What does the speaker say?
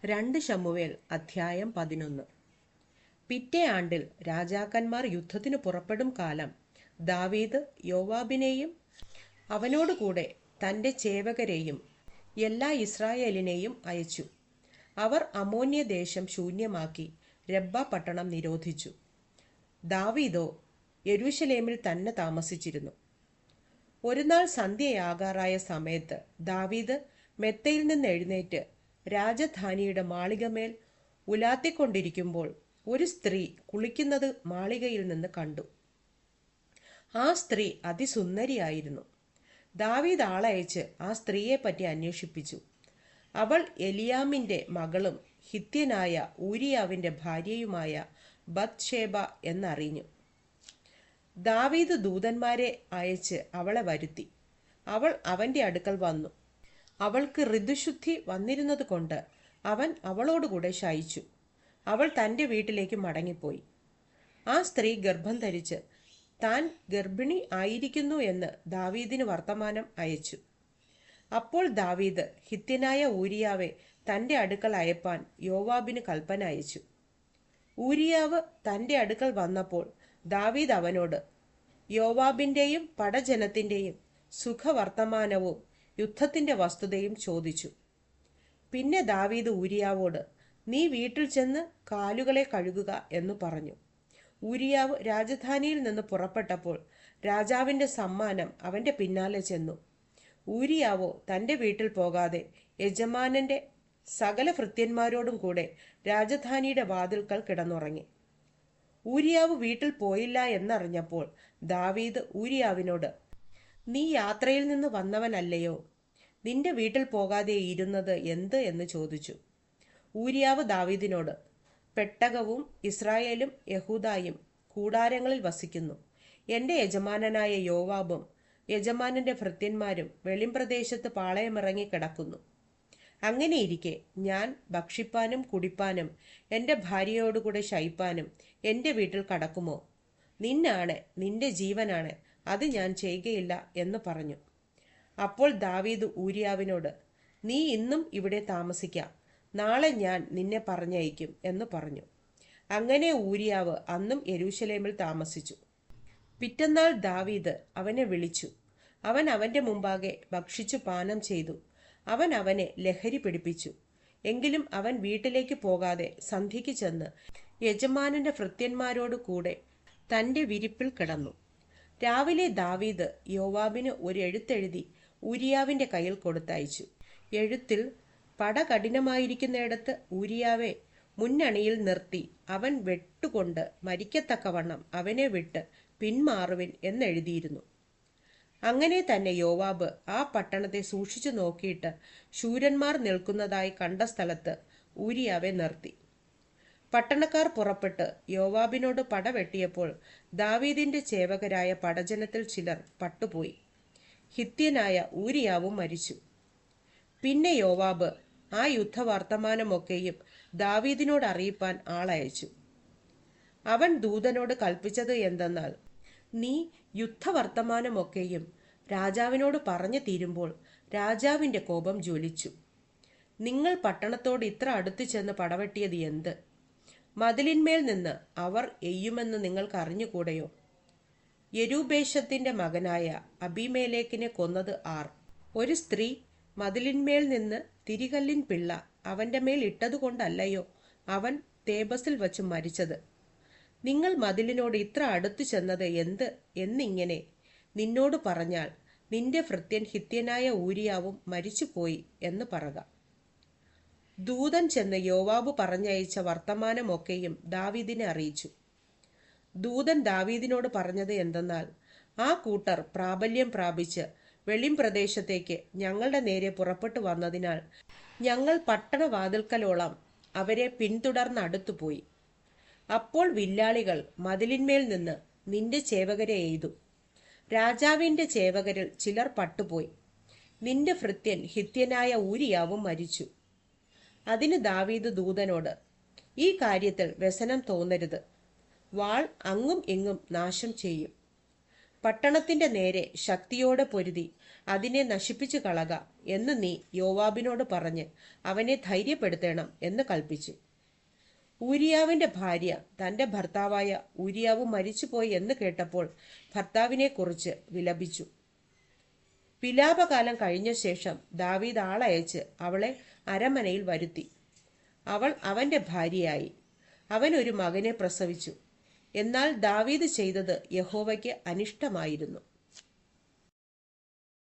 2 ശമൂവേൽ അധ്യായം 11. പിറ്റേ ആണ്ടിൽ രാജാക്കന്മാർ യുദ്ധത്തിനു പുറപ്പെടും കാലം ദാവീദ് യോവാബിനെയും അവനോടുകൂടെ തൻ്റെ ചേവകരെയും എല്ലാ ഇസ്രായേലിനെയും അയച്ചു. അവർ അമ്മോന്യ ദേശം ശൂന്യമാക്കി രബ്ബ പട്ടണം നിരോധിച്ചു. ദാവീദോ യെരൂശലേമിൽ തന്നെ താമസിച്ചിരുന്നു. ഒരുനാൾ സന്ധ്യയാകാറായ സമയത്ത് ദാവീദ് മെത്തയിൽ നിന്ന് എഴുന്നേറ്റ് രാജധാനിയുടെ മാളികമേൽ ഉലാത്തിക്കൊണ്ടിരിക്കുമ്പോൾ ഒരു സ്ത്രീ കുളിക്കുന്നത് മാളികയിൽ നിന്ന് കണ്ടു. ആ സ്ത്രീ അതിസുന്ദരിയായിരുന്നു. ദാവീദ് ആളയച്ച് ആ സ്ത്രീയെപ്പറ്റി അന്വേഷിപ്പിച്ചു. അവൾ എലിയാമിൻ്റെ മകളും ഹിത്യനായ ഊരിയാവിൻ്റെ ഭാര്യയുമായ ബത്ശേബ എന്നറിഞ്ഞു. ദാവീദ് ദൂതന്മാരെ അയച്ച് അവളെ വരുത്തി. അവൾ അവൻ്റെ അടുക്കൽ വന്നു. അവൾക്ക് ഋതുശുദ്ധി വന്നിരുന്നത് കൊണ്ട് അവൻ അവളോടുകൂടെ ശയിച്ചു. അവൾ തൻ്റെ വീട്ടിലേക്ക് മടങ്ങിപ്പോയി. ആ സ്ത്രീ ഗർഭം ധരിച്ച് താൻ ഗർഭിണി ആയിരിക്കുന്നു എന്ന് ദാവീദിന് വർത്തമാനം അയച്ചു. അപ്പോൾ ദാവീദ് ഹിത്യനായ ഊരിയാവെ തൻ്റെ അടുക്കൽ അയപ്പാൻ യോവാബിന് കൽപ്പന അയച്ചു. ഊരിയാവ് തൻ്റെ അടുക്കൽ വന്നപ്പോൾ ദാവീദ് അവനോട് യോവാബിൻ്റെയും പടജനത്തിൻ്റെയും സുഖവർത്തമാനവും യുദ്ധത്തിൻ്റെ വസ്തുതയും ചോദിച്ചു. പിന്നെ ദാവീദ് ഊരിയാവോട് നീ വീട്ടിൽ ചെന്ന് കാലുകളെ കഴുകുക എന്ന് പറഞ്ഞു. ഊരിയാവ് രാജധാനിയിൽ നിന്ന് പുറപ്പെട്ടപ്പോൾ രാജാവിൻ്റെ സമ്മാനം അവൻ്റെ പിന്നാലെ ചെന്നു. ഊരിയാവോ തൻ്റെ വീട്ടിൽ പോകാതെ യജമാനൻ്റെ സകല ഭൃത്യന്മാരോടും കൂടെ രാജധാനിയുടെ വാതിൽക്കൽ കിടന്നുറങ്ങി. ഊരിയാവ് വീട്ടിൽ പോയില്ല എന്നറിഞ്ഞപ്പോൾ ദാവീദ് ഊരിയാവിനോട് നീ യാത്രയിൽ നിന്ന് വന്നവനല്ലയോ? നിന്റെ വീട്ടിൽ പോകാതെ ഇരുന്നത് എന്ത് എന്ന് ചോദിച്ചു. ഊരിയാവ് ദാവീദിനോട് പെട്ടകവും ഇസ്രായേലും യഹൂദായും കൂടാരങ്ങളിൽ വസിക്കുന്നു. എൻ്റെ യജമാനനായ യോവാബും യജമാനൻ്റെ ഭൃത്യന്മാരും വെളിമ്പ്രദേശത്ത് പാളയമിറങ്ങി കിടക്കുന്നു. അങ്ങനെയിരിക്കെ ഞാൻ ഭക്ഷിപ്പാനും കുടിപ്പാനും എൻ്റെ ഭാര്യയോടുകൂടെ ശയിപ്പാനും എൻ്റെ വീട്ടിൽ കടക്കുമോ? നിന്നാണ്, നിന്റെ ജീവനാണ്, അത് ഞാൻ ചെയ്യുകയില്ല എന്ന് പറഞ്ഞു. അപ്പോൾ ദാവീദ് ഊരിയാവിനോട് നീ ഇന്നും ഇവിടെ താമസിക്കാം, നാളെ ഞാൻ നിന്നെ പറഞ്ഞയക്കും എന്ന് പറഞ്ഞു. അങ്ങനെ ഊരിയാവ് അന്നും യെരൂശലേമിൽ താമസിച്ചു. പിറ്റന്നാൾ ദാവീദ് അവനെ വിളിച്ചു. അവൻ അവൻ്റെ മുമ്പാകെ ഭക്ഷിച്ചു പാനം ചെയ്തു. അവൻ അവനെ ലഹരി പിടിപ്പിച്ചു. എങ്കിലും അവൻ വീട്ടിലേക്ക് പോകാതെ സന്ധ്യയ്ക്ക് ചെന്ന് യജമാനന്റെ ഭൃത്യന്മാരോട് കൂടെ തൻ്റെ വിരിപ്പിൽ കിടന്നു. രാവിലെ ദാവീദ് യോവാബിന് ഒരു എഴുത്തെഴുതി ഊരിയാവിൻ്റെ കയ്യിൽ കൊടുത്തയച്ചു. എഴുത്തിൽ പട കഠിനമായിരിക്കുന്നിടത്ത് ഊരിയാവെ മുന്നണിയിൽ നിർത്തി അവൻ വെട്ടുകൊണ്ട് മരിക്കത്തക്കവണ്ണം അവനെ വിട്ട് പിന്മാറുവിൻ എന്നെഴുതിയിരുന്നു. അങ്ങനെ തന്നെ യോവാബ് ആ പട്ടണത്തെ സൂക്ഷിച്ചു നോക്കിയിട്ട് ശൂരന്മാർ നിൽക്കുന്നതായി കണ്ട സ്ഥലത്ത് ഊരിയാവെ നിർത്തി. പട്ടണക്കാർ പുറപ്പെട്ട് യോവാബിനോട് പട വെട്ടിയപ്പോൾ ദാവീദിന്റെ ചേവകരായ പടജനത്തിൽ ചിലർ പട്ടുപോയി. ഹിത്യനായ ഊരിയാവും മരിച്ചു. പിന്നെ യോവാബ് ആ യുദ്ധവർത്തമാനമൊക്കെയും ദാവീദിനോട് അറിയിപ്പാൻ ആളയച്ചു. അവൻ ദൂതനോട് കൽപ്പിച്ചത് എന്തെന്നാൽ, നീ യുദ്ധവർത്തമാനമൊക്കെയും രാജാവിനോട് പറഞ്ഞു തീരുമ്പോൾ രാജാവിൻ്റെ കോപം ജ്വലിച്ചു. നിങ്ങൾ പട്ടണത്തോട് ഇത്ര അടുത്ത് ചെന്ന് പടവെട്ടിയത് എന്ത്? മതിലിന്മേൽ നിന്ന് അവർ എയ്യുമെന്ന് നിങ്ങൾക്ക് അറിഞ്ഞുകൂടെയോ? യെരൂബേശത്തിന്റെ മകനായ അബീമേലെക്കിനെ കൊന്നത് ആർ? ഒരു സ്ത്രീ മതിലിന്മേൽ നിന്ന് തിരികല്ലിൻ പിള്ള അവൻ്റെ മേൽ ഇട്ടതുകൊണ്ടല്ലയോ അവൻ തേബസിൽ വച്ച് മരിച്ചത്? നിങ്ങൾ മതിലിനോട് ഇത്ര അടുത്തു ചെന്നത് എന്ത് എന്നിങ്ങനെ നിന്നോട് പറഞ്ഞാൽ നിന്റെ ഭൃത്യൻ ഹിത്യനായ ഊരിയാവും മരിച്ചുപോയി എന്ന് പറക. ദൂതൻ ചെന്ന് യോവാബ് പറഞ്ഞയച്ച വർത്തമാനമൊക്കെയും ദാവീദിനെ അറിയിച്ചു. ദൂതൻ ദാവീദിനോട് പറഞ്ഞത് എന്തെന്നാൽ, ആ കൂട്ടർ പ്രാബല്യം പ്രാപിച്ച് വെളിംപ്രദേശത്തേക്ക് ഞങ്ങളുടെ നേരെ പുറപ്പെട്ടു വന്നതിനാൽ ഞങ്ങൾ പട്ടണവാതിൽക്കലോളം അവരെ പിന്തുടർന്ന് അടുത്തുപോയി. അപ്പോൾ വില്ലാളികൾ മതിലിന്മേൽ നിന്ന് നിന്റെ ചേവകരെ എയ്തു. രാജാവിൻ്റെ ചേവകരിൽ ചിലർ പട്ടുപോയി. നിന്റെ ഭൃത്യൻ ഹിത്യനായ ഊരിയാവും മരിച്ചു. അതിന് ദാവീദ് ദൂതനോട്, ഈ കാര്യത്തിൽ വ്യസനം തോന്നരുത്, വാൾ അങ്ങും ഇങ്ങും നാശം ചെയ്യും. പട്ടണത്തിന്റെ നേരെ ശക്തിയോടെ പൊരുതി അതിനെ നശിപ്പിച്ചു കളക എന്ന് നീ യോവാബിനോട് പറഞ്ഞ് അവനെ ധൈര്യപ്പെടുത്തണം എന്ന് കൽപ്പിച്ചു. ഊരിയാവിന്റെ ഭാര്യ തന്റെ ഭർത്താവായ ഊരിയാവ് മരിച്ചുപോയി എന്ന് കേട്ടപ്പോൾ ഭർത്താവിനെക്കുറിച്ച് വിലപിച്ചു. വിലാപകാലം കഴിഞ്ഞ ശേഷം ദാവീദ് ആളയച്ച് അവളെ അരമനയിൽ വരുത്തി. അവൾ അവന്റെ ഭാര്യയായി. അവൻ ഒരു മകനെ പ്രസവിച്ചു. എന്നാൽ ദാവീദ് ചെയ്തത് യഹോവയ്ക്ക് അനിഷ്ടമായിരുന്നു.